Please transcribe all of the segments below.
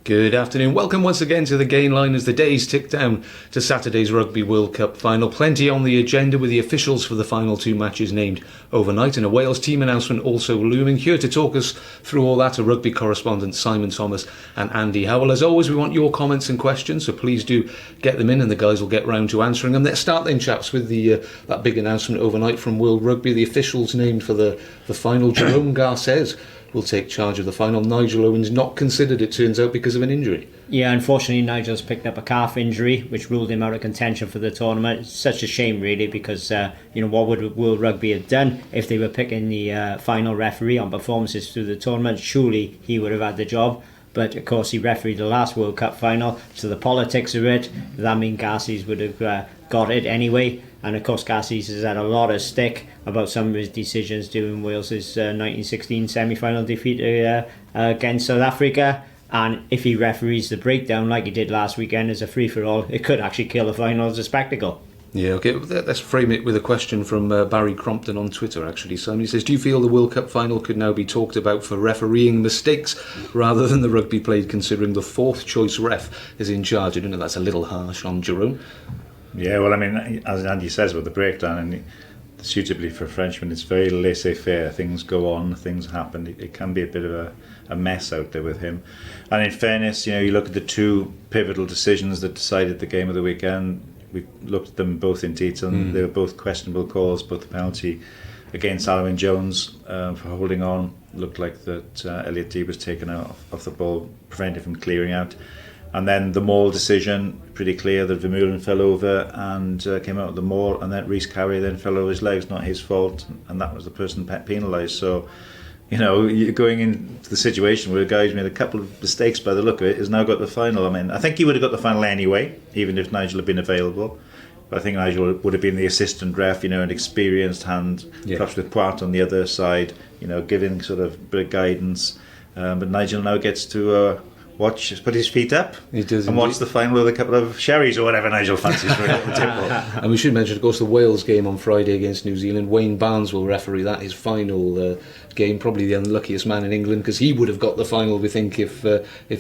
Good afternoon. Welcome once again to the Gain Line as the days tick down to Saturday's Rugby World Cup final. Plenty on the agenda with the officials for the final two matches named overnight and a Wales team announcement also looming. Here to talk us through all that are rugby correspondents Simon Thomas and Andy Howell. As always, we want your comments and questions, so please do get them in and the guys will get round to answering them. Let's start then, chaps, with that big announcement overnight from World Rugby. The officials named for the final. Jerome Garces will take charge of the final. Nigel Owens not considered, it turns out, because of an injury. Yeah, unfortunately Nigel's picked up a calf injury which ruled him out of contention for the tournament. It's such a shame really, because what would World Rugby have done if they were picking the final referee on performances through the tournament? Surely he would have had the job. But of course he refereed the last World Cup final, so the politics of it, that means Garces would have got it anyway. And of course Garces has had a lot of stick about some of his decisions during Wales' 1916 semi-final defeat against South Africa. And if he referees the breakdown like he did last weekend as a free-for-all, it could actually kill the final as a spectacle. Yeah, okay, let's frame it with a question from Barry Crompton on Twitter, actually. Simon, he says, do you feel the World Cup final could now be talked about for refereeing mistakes rather than the rugby played, considering the fourth choice ref is in charge? I don't know, that's a little harsh on Jerome. Yeah, well, I mean, as Andy says with the breakdown, and suitably for a Frenchman, it's very laissez-faire. Things go on, things happen. It can be a bit of a mess out there with him. And in fairness, you look at the two pivotal decisions that decided the game of the weekend. We looked at them both in detail, and they were both questionable calls. Both the penalty against Alwyn Jones for holding on looked like that Elliot Dee was taken out off the ball, prevented from clearing out. And then the maul decision, pretty clear that Vermeulen fell over and came out of the maul, and then Rhys Carrier then fell over his legs, not his fault, and that was the person penalised. So, you're going into the situation where a guy's made a couple of mistakes by the look of it, has now got the final. I mean, I think he would have got the final anyway, even if Nigel had been available. But I think Nigel would have been the assistant ref, an experienced hand, perhaps with Poit on the other side, giving sort of a bit of guidance. But Nigel now gets to put his feet up and watch the final with a couple of sherries or whatever Nigel fancies for at the table. And we should mention, of course, the Wales game on Friday against New Zealand. Wayne Barnes will referee that, his final game, probably the unluckiest man in England, because he would have got the final, we think, if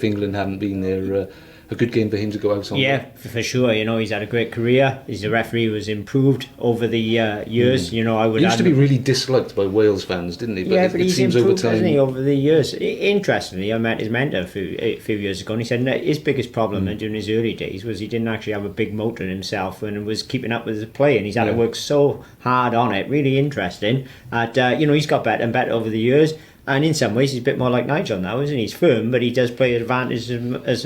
England hadn't been there. A good game for him to go out on. Yeah, for sure. He's had a great career. His referee was improved over the years. I would. He used to be really disliked by Wales fans, didn't he? But it he's seems improved, over time, hasn't he, over the years. Interestingly, I met his mentor a few years ago, and he said his biggest problem during his early days was he didn't actually have a big motor in himself and was keeping up with his play, and he's had to work so hard on it. Really interesting. He's got better and better over the years. And in some ways, he's a bit more like Nigel now, isn't he? He's firm, but he does play advantage as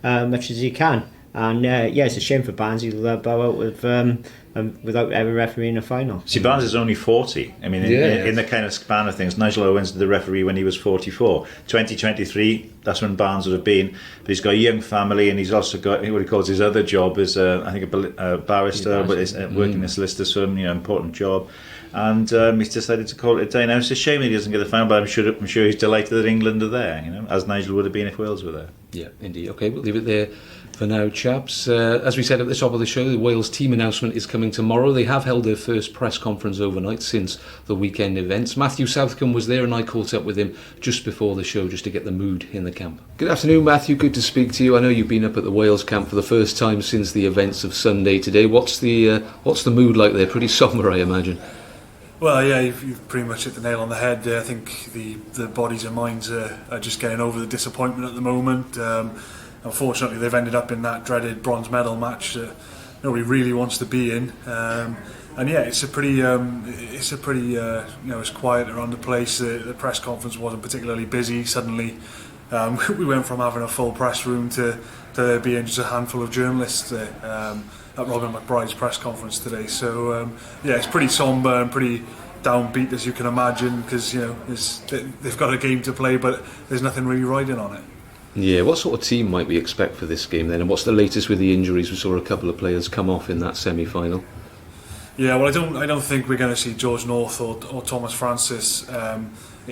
much as he can. And it's a shame for Barnes. He'll bow out without ever refereeing a final. See, Barnes is only 40. I mean, in the kind of span of things, Nigel Owens did the referee when he was 44. 2023, that's when Barnes would have been. But he's got a young family, and he's also got what he calls his other job as I think a barrister, but he's working in a solicitor's firm. Important job. And he's decided to call it a day. Now it's a shame that he doesn't get the final, but I'm sure he's delighted that England are there, as Nigel would have been if Wales were there. Yeah, indeed. Okay, we'll leave it there for now, chaps. As we said at the top of the show, the Wales team announcement is coming tomorrow. They have held their first press conference overnight since the weekend events. Matthew Southcombe was there and I caught up with him just before the show just to get the mood in the camp. Good afternoon, Matthew. Good to speak to you. I know you've been up at the Wales camp for the first time since the events of Sunday today. What's the mood like there? Pretty sombre, I imagine. Well, yeah, you've pretty much hit the nail on the head. I think the bodies and minds are just getting over the disappointment at the moment. Unfortunately, they've ended up in that dreaded bronze medal match that nobody really wants to be in. And yeah, it's pretty, it's quiet around the place. The press conference wasn't particularly busy. Suddenly, we went from having a full press room to there being just a handful of journalists at Robin McBride's press conference today. So it's pretty sombre and pretty downbeat, as you can imagine, because they've got a game to play, but there's nothing really riding on it. Yeah, what sort of team might we expect for this game then? And what's the latest with the injuries? We saw a couple of players come off in that semi-final. Yeah, well, I don't think we're going to see George North or Thomas Francis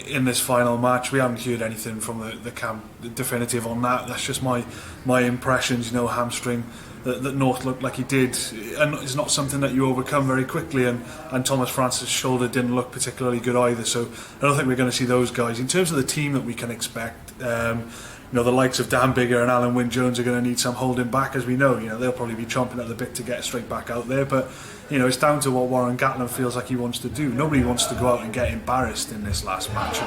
in this final match. We haven't heard anything from the camp definitive on that. That's just my impressions. Hamstring that North looked like he did, and it's not something that you overcome very quickly. And Thomas Francis' shoulder didn't look particularly good either. So I don't think we're going to see those guys. In terms of the team that we can expect, the likes of Dan Biggar and Alan Wynne-Jones are going to need some holding back, as we know. They'll probably be chomping at the bit to get straight back out there. But it's down to what Warren Gatland feels like he wants to do. Nobody wants to go out and get embarrassed in this last match.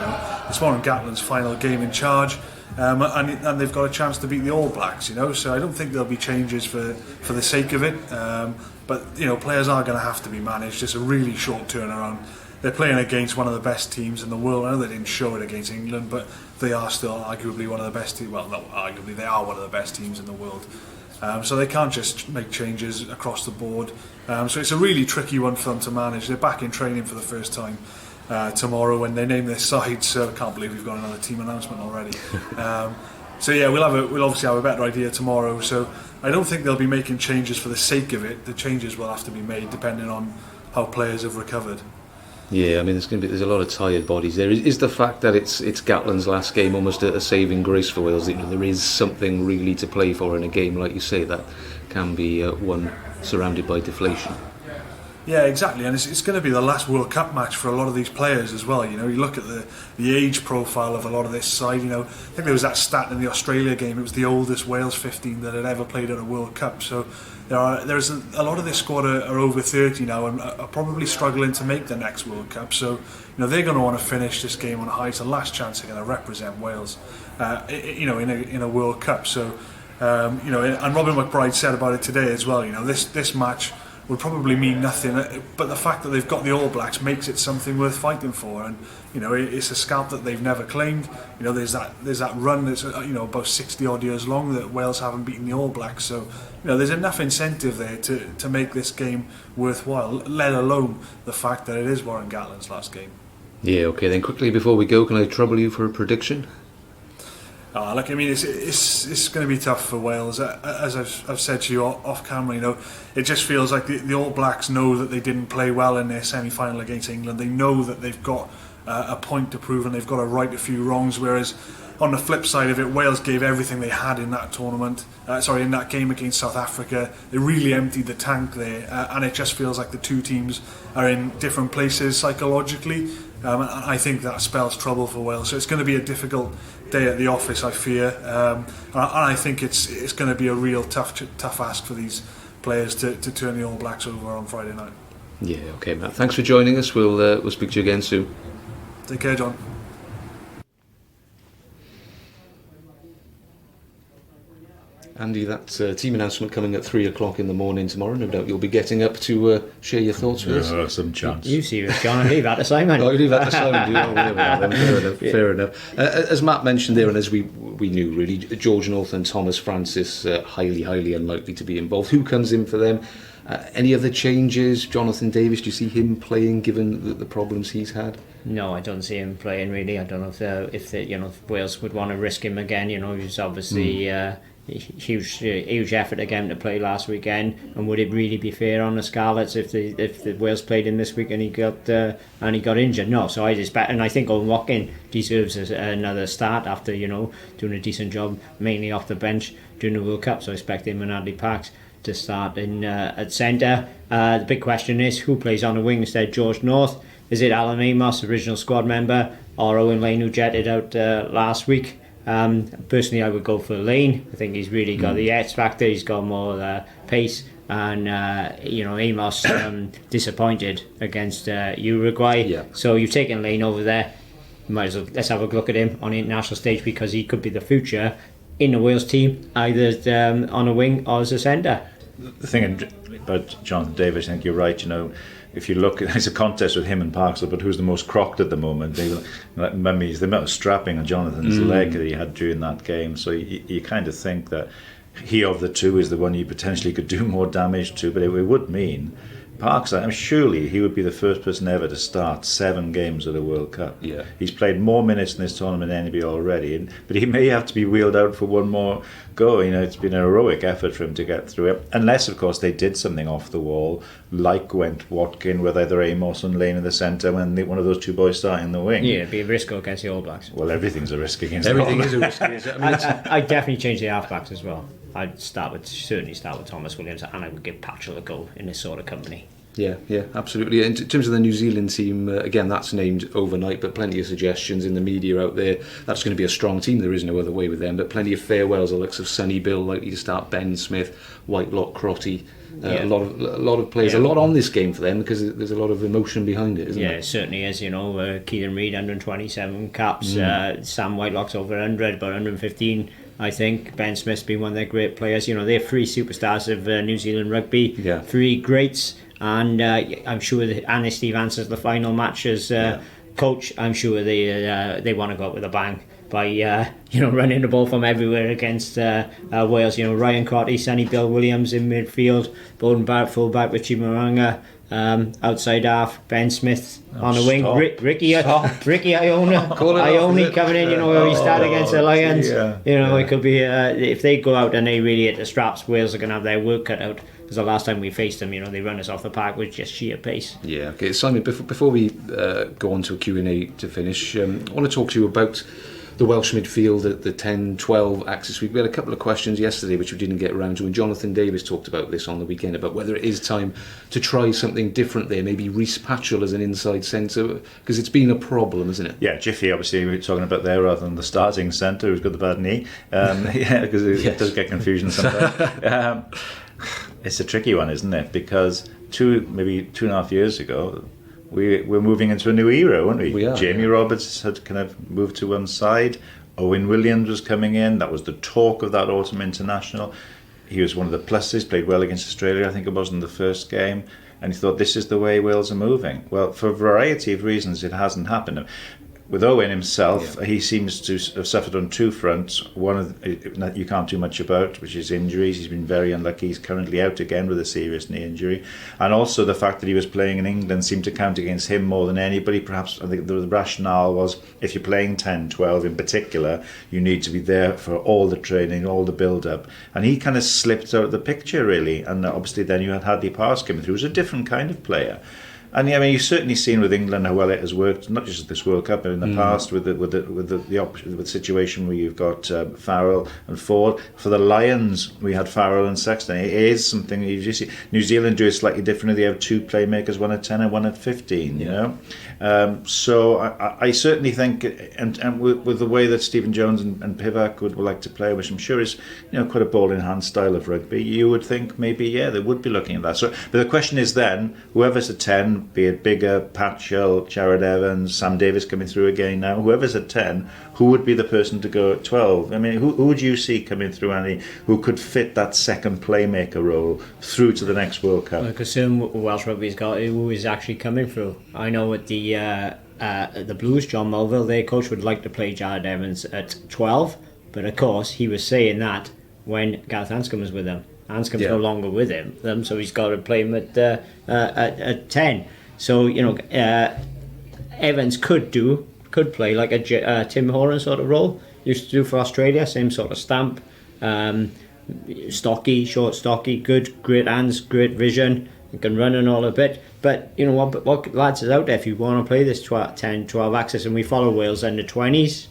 It's Warren Gatland's final game in charge. And they've got a chance to beat the All Blacks, so I don't think there'll be changes for the sake of it. But players are going to have to be managed. It's a really short turnaround. They're playing against one of the best teams in the world. I know they didn't show it against England, but they are still arguably one of the best teams. Well, not arguably, they are one of the best teams in the world. So they can't just make changes across the board. So it's a really tricky one for them to manage. They're back in training for the first time tomorrow when they name their side, so I can't believe we've got another team announcement already. So yeah, we'll obviously have a better idea tomorrow. So I don't think they'll be making changes for the sake of it. The changes will have to be made depending on how players have recovered. Yeah, I mean, there's a lot of tired bodies there. Is the fact that it's Gatland's last game almost a saving grace for Wales? There is something really to play for in a game, like you say, that can be one surrounded by deflation. Yeah, exactly, and it's going to be the last World Cup match for a lot of these players as well. You look at the age profile of a lot of this side. I think there was that stat in the Australia game. It was the oldest Wales 15 that had ever played at a World Cup. So there's a lot of this squad are over 30 now and are probably struggling to make the next World Cup. So they're going to want to finish this game on a high. It's the last chance they're going to represent Wales, in a World Cup. So and Robin McBride said about it today as well. This match would probably mean nothing, but the fact that they've got the All Blacks makes it something worth fighting for. And it's a scalp that they've never claimed. There's that run that's about 60 odd years long that Wales haven't beaten the All Blacks. So there's enough incentive there to make this game worthwhile, let alone the fact that it is Warren Gatland's last game. Yeah, okay, then quickly before we go, can I trouble you for a prediction? It's going to be tough for Wales. As I've said to you off camera, it just feels like the All Blacks know that they didn't play well in their semi-final against England. They know that they've got a point to prove and they've got to right a few wrongs. Whereas on the flip side of it, Wales gave everything they had in that tournament. In that game against South Africa, they really emptied the tank there, and it just feels like the two teams are in different places psychologically. And I think that spells trouble for Wales. So it's going to be a difficult day at the office, I fear. And I think it's going to be a real tough ask for these players to turn the All Blacks over on Friday night. Yeah, okay, Matt. Thanks for joining us. We'll speak to you again soon. Take care, John. Andy, that team announcement coming at 3 o'clock in the morning tomorrow. No doubt you'll be getting up to share your thoughts with us. Some chance. You serious, John, and leave that to Simon. Oh, leave that to Simon. Fair enough. As Matt mentioned there, and as we knew really, George North and Thomas Francis highly unlikely to be involved. Who comes in for them? Any other changes? Jonathan Davies, do you see him playing given the problems he's had? No, I don't see him playing really. I don't know if Wales would want to risk him again. He's obviously huge effort again to play last weekend, and would it really be fair on the Scarlets if the Wales played him this week and he got injured? No, so I think Owen Watkin deserves another start after doing a decent job mainly off the bench during the World Cup. So I expect him and Adley Parks to start in at centre. The big question is who plays on the wing instead of George North. Is it Alan Amos, original squad member, or Owen Lane, who jetted out last week? Personally, I would go for Lane. I think he's really got the X factor. He's got more pace, and Amos disappointed against Uruguay. Yeah. So you've taken Lane over there. Might as well let's have a look at him on the international stage, because he could be the future in the Wales team, either on a wing or as a centre. The thing about Jonathan Davies, I think you're right. If you look, it's a contest with him and Parks, but who's the most crocked at the moment? The amount of strapping on Jonathan's leg that he had during that game. So you kind of think that he of the two is the one you potentially could do more damage to, but it would mean Parks, surely he would be the first person ever to start 7 games at a World Cup. Yeah. He's played more minutes in this tournament than anybody already, but he may have to be wheeled out for one more go. It's been an heroic effort for him to get through it, unless of course they did something off the wall, like went Watkin with either Amos and Lane in the centre when one of those two boys starting the wing. Yeah, it'd be a risk against the All Blacks. Well, everything's a risk against everything the All Blacks. Everything is a risk. I'd definitely change the half-backs as well. I'd certainly start with Thomas Williams, and I would give Patchell a go in this sort of company. Yeah, absolutely. In terms of the New Zealand team, again, that's named overnight, but plenty of suggestions in the media out there. That's going to be a strong team. There is no other way with them. But plenty of farewells. The likes of Sonny Bill likely to start. Ben Smith, Whitelock, Crotty. A lot of players. A lot on this game for them because there's a lot of emotion behind it, isn't there? Yeah, it certainly is. Keelan Reid 127 caps. Sam Whitelock's over 100, about 115. I think Ben Smith's been one of their great players. They're three superstars of New Zealand rugby. Yeah. Three greats. And I'm sure that Annie Steve answers the final match as coach. I'm sure they want to go out with a bang by running the ball from everywhere against Wales. Ryan Crotty, Sonny Bill Williams in midfield, Bowden Barrett fullback, Richie Mo'unga outside half, Ben Smith on the wing, Ricky Iona coming in. Where he started against the Lions. It could be if they go out and they really hit the straps, Wales are going to have their work cut out. Because the last time we faced them, they run us off the park with just sheer pace. Yeah, okay. Simon, before we go on to a Q&A to finish, I want to talk to you about the Welsh midfield at the 10-12 axis. We had a couple of questions yesterday which we didn't get around to, and Jonathan Davis talked about this on the weekend, about whether it is time to try something different there, maybe Rhys Patchell as an inside centre, because it's been a problem, isn't it? Yeah, Jiffy, obviously, we're talking about there rather than the starting centre who's got the bad knee. Because it does get confusion sometimes. It's a tricky one, isn't it? Because maybe 2.5 years ago, we're moving into a new era, weren't we? We are. Jamie Roberts had kind of moved to one side. Owen Williams was coming in. That was the talk of that autumn international. He was one of the pluses, played well against Australia, I think it was, in the first game. And he thought, this is the way Wales are moving. Well, for a variety of reasons, it hasn't happened. With Owen himself, he seems to have suffered on two fronts. One that you can't do much about, which is injuries. He's been very unlucky. He's currently out again with a serious knee injury. And also the fact that he was playing in England seemed to count against him more than anybody. Perhaps I think the rationale was, if you're playing 10-12 in particular, you need to be there for all the training, all the build-up. And he kind of slipped out of the picture, really. And obviously then you had Hadley Parks coming through, who's a different kind of player. And you've certainly seen with England how well it has worked, not just at this World Cup, but in the past with the situation where you've got Farrell and Ford. For the Lions, we had Farrell and Sexton. It is something you see. New Zealand do it slightly differently. They have two playmakers, one at 10 and one at 15. So I certainly think, and with the way that Stephen Jones and Pivac would like to play, which I'm sure is quite a ball in hand style of rugby, you would think maybe they would be looking at that. So, but the question is then, whoever's at 10. Be it Bigger, Patchell, Jared Evans, Sam Davis coming through again now. Whoever's at 10, who would be the person to go at 12? I mean, who would you see coming through, Annie, who could fit that second playmaker role through to the next World Cup? Because soon Welsh Rugby's got who is actually coming through. I know at the Blues, John Mulville, their coach, would like to play Jared Evans at 12, but of course he was saying that when Gareth Anscombe was with him. Anscombe's no longer with him, so he's got to play him at 10. So Evans could play like a Tim Horan sort of role. Used to do for Australia, same sort of stamp. Stocky, short, stocky, good, great hands, great vision. He can run and all a bit. But what lads is out there if you want to play this 10-12 axis, and we follow Wales under 20s.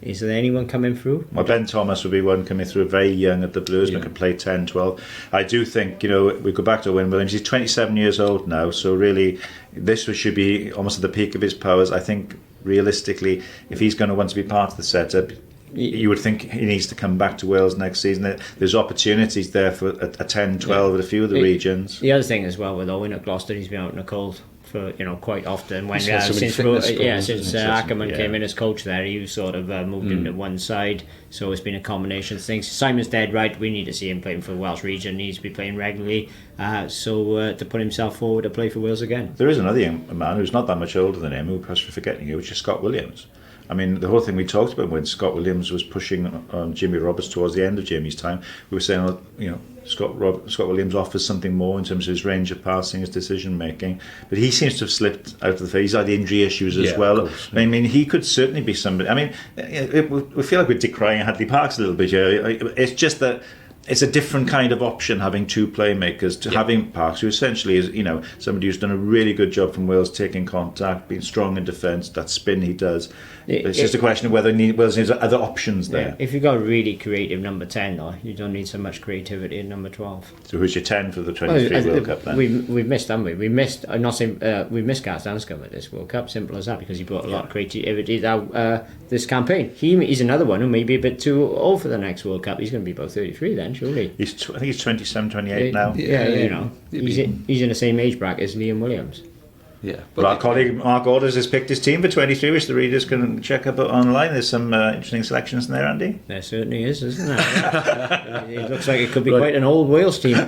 Is there anyone coming through? Well, Ben Thomas would be one coming through, very young at the Blues, but can play 10-12. I do think, we go back to Owen Williams, he's 27 years old now, so really this should be almost at the peak of his powers. I think, realistically, if he's going to want to be part of the setup, you would think he needs to come back to Wales next season. There's opportunities there for a 10-12 at a few of the regions. The other thing as well with Owen at Gloucester, he's been out in the cold for quite often. When since Ackerman came in as coach there, he was sort of moved into one side. So it's been a combination of things. Simon's dead right. We need to see him playing for the Welsh region. He needs to be playing regularly. To put himself forward to play for Wales again. There is another young man who's not that much older than him, who perhaps we're forgetting, which is Scott Williams. I mean, the whole thing we talked about when Scott Williams was pushing on Jimmy Roberts towards the end of Jamie's time, we were saying, Scott Williams offers something more in terms of his range of passing, his decision making, but he seems to have slipped out of the phase. He's had injury issues as well. I mean, he could certainly be somebody. I mean, we feel like we're decrying Hadley Parks a little bit here. It's just that it's a different kind of option having two playmakers to having Parks, who essentially is, somebody who's done a really good job from Wales, taking contact, being strong in defence, that spin he does. It's just a question of whether Wales needs other options there. Yeah. If you've got a really creative number 10, though, you don't need so much creativity in number 12. So who's your 10 for the 23 World Cup then? We've missed, haven't we? We missed. I'm not saying we missed Garzanscombe at this World Cup. Simple as that, because he brought a lot of creativity this campaign. He's another one who may be a bit too old for the next World Cup. He's going to be about 33 then, surely. I think he's 27, 28 now. Yeah, he's in the same age bracket as Liam Williams. Yeah, but our colleague Mark Orders has picked his team for 23, which the readers can check up online. There's some interesting selections in there, Andy. There certainly is, isn't there? It looks like it could be quite an old Wales team.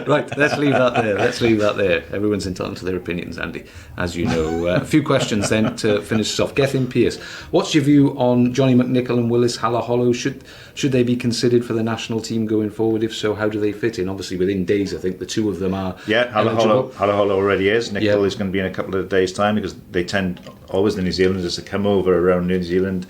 Right, let's leave that there. Everyone's entitled to their opinions, Andy, as you know. A few questions then to finish us off. Gethin Pearce, what's your view on Johnny McNichol and Willis Halaholo? Should they be considered for the national team going forward? If so, how do they fit in? Obviously, within days, I think the two of them are Halaholo already is. Nichol is going to be in a couple of days' time, because they tend, always the New Zealanders, to come over around New Zealand,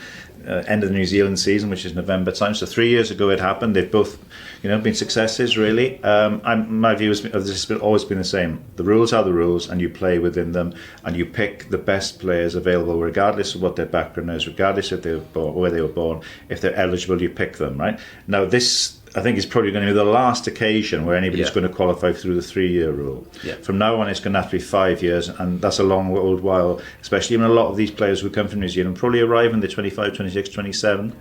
end of the New Zealand season, which is November time. So 3 years ago it happened. They've both been successes, really. My view has always been the same. The rules are the rules, and you play within them, and you pick the best players available, regardless of what their background is, regardless if they were born, where they were born. If they're eligible, you pick them, right? Now this, I think, is probably going to be the last occasion where anybody's going to qualify through the 3-year rule. From now on, it's going to have to be 5 years, and that's a long old while, especially when a lot of these players who come from New Zealand probably arrive when they're 25, 26, 27.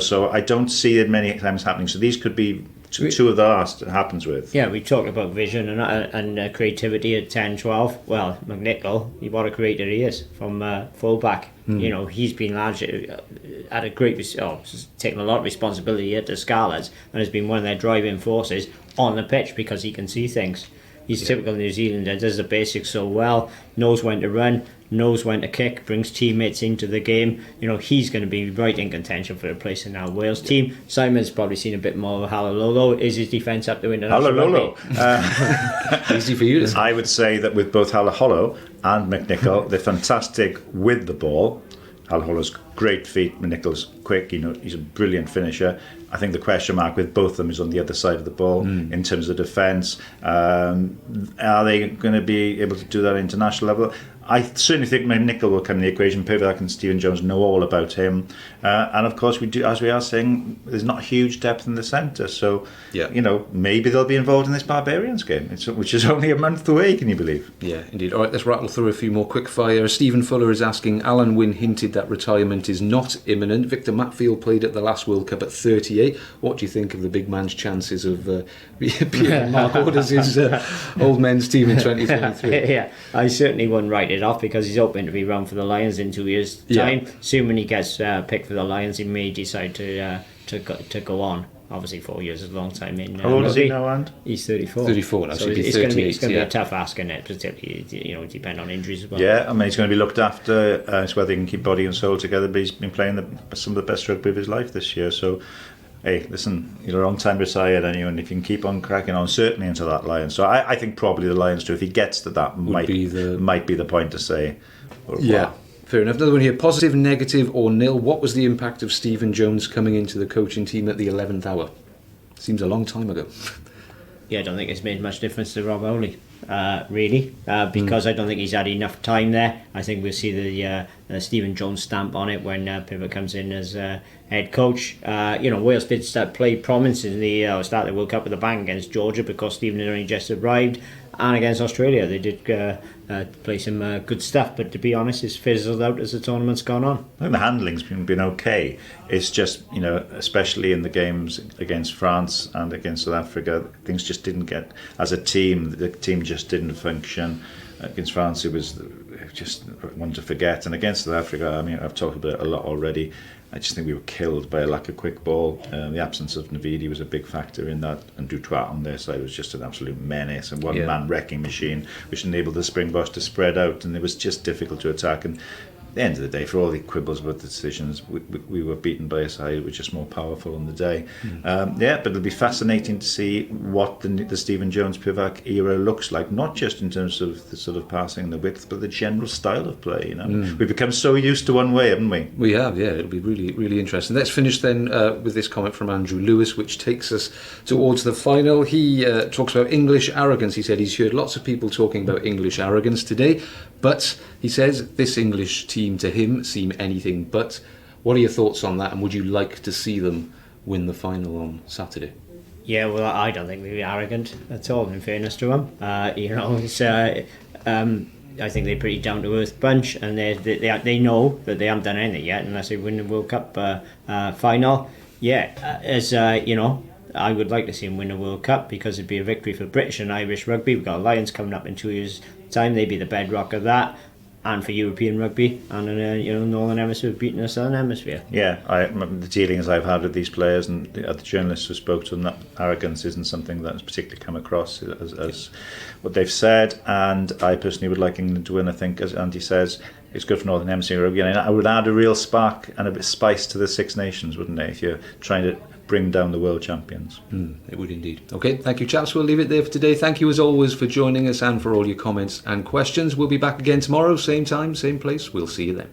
So I don't see it many times happening. So these could be two of the last it happens with. Yeah, we talked about vision and creativity at 10, 12. Well, McNichol, what a creator he is from fullback. He's been largely had a great, taken a lot of responsibility at the Scarlets, and has been one of their driving forces on the pitch, because he can see things. He's typical New Zealander, does the basics so well, knows when to run, knows when to kick, brings teammates into the game. He's going to be right in contention for a place in our Wales team. Simon's probably seen a bit more of Halaholo. Is his defence up to international Halaholo. Easy for you to say. I would say that with both Halaholo and McNichol, they're fantastic with the ball. Halaholo's great feet, McNichol's quick, he's a brilliant finisher. I think the question mark with both of them is on the other side of the ball in terms of defence. Are they going to be able to do that at international level? I certainly think McNichol will come in the equation. Pivac and Stephen Jones know all about him, and of course we do, as we are saying, there's not huge depth in the centre, so maybe they'll be involved in this Barbarians game, which is only a month away. Can you believe? Yeah, indeed. All right, let's rattle through a few more quick fire. Stephen Fuller is asking, Alan Wynne hinted that retirement is not imminent. Victor Matfield played at the last World Cup at 38. What do you think of the big man's chances of being Mark Orders' old men's team in 2023? Yeah, I certainly wouldn't write it off, because he's hoping to be round for the Lions in 2 years' time. Assuming he gets picked for the Lions, he may decide to go on. Obviously 4 years is a long time in. How old is he now, and he's 34. 34 now, so should be it's 38. It's going to be a tough ask, and it particularly depend on injuries as well. Yeah, I mean, he's going to be looked after. It's whether he can keep body and soul together. But he's been playing some of the best rugby of his life this year. So, hey, listen, you're a long time retired, and if you can keep on cracking on, certainly into that Lions. So I think probably the Lions too. If he gets to that, might be the point to say. Yeah. Fair enough. Another one here. Positive, negative, or nil. What was the impact of Stephen Jones coming into the coaching team at the 11th hour? Seems a long time ago. Yeah, I don't think it's made much difference to Rob Howley, really, because I don't think he's had enough time there. I think we'll see the Stephen Jones stamp on it when Pivac comes in as head coach. Wales did play promisingly start the World Cup with a bang against Georgia, because Stephen had only just arrived, and against Australia they did play some good stuff, but to be honest, it's fizzled out as the tournament's gone on. I think the handling's been okay. It's just, especially in the games against France and against South Africa, things just didn't get, as a team, the team just didn't function. Against France, it was just one to forget, and against South Africa, I mean, I've talked about it a lot already. I just think we were killed by a lack of quick ball. The absence of Navidi was a big factor in that, and Dutoit on their side was just an absolute menace and one-man wrecking machine, which enabled the Springboks to spread out, and it was just difficult to attack. And at the end of the day, for all the quibbles about the decisions, we were beaten by a side who were just more powerful on the day. But it'll be fascinating to see what the Stephen Jones-Pivac era looks like, not just in terms of the sort of passing and the width, but the general style of play. We've become so used to one way, haven't we? We have, yeah. It'll be really, really interesting. Let's finish then with this comment from Andrew Lewis, which takes us towards the final. He talks about English arrogance. He said he's heard lots of people talking about English arrogance today, but he says this English team to him seem anything but. What are your thoughts on that, and would you like to see them win the final on Saturday? Yeah, well, I don't think we'd be arrogant at all, in fairness to them. It's, I think they're a pretty down-to-earth bunch, and they know that they haven't done anything yet unless they win the World Cup final. I would like to see them win the World Cup because it'd be a victory for British and Irish rugby. We've got Lions coming up in 2 years' time. They'd be the bedrock of that. And for European rugby, and Northern Hemisphere beating the Southern Hemisphere. Yeah, the dealings I've had with these players and the other journalists who spoke to them, that arrogance isn't something that's particularly come across as what they've said. And I personally would like England to win. I think, as Andy says, it's good for Northern Hemisphere rugby, and I would add a real spark and a bit of spice to the Six Nations, wouldn't it? If you're trying to bring down the world champions. It would indeed. Okay, thank you, chaps. We'll leave it there for today. Thank you as always for joining us and for all your comments and questions. We'll be back again tomorrow, same time, same place. We'll see you then.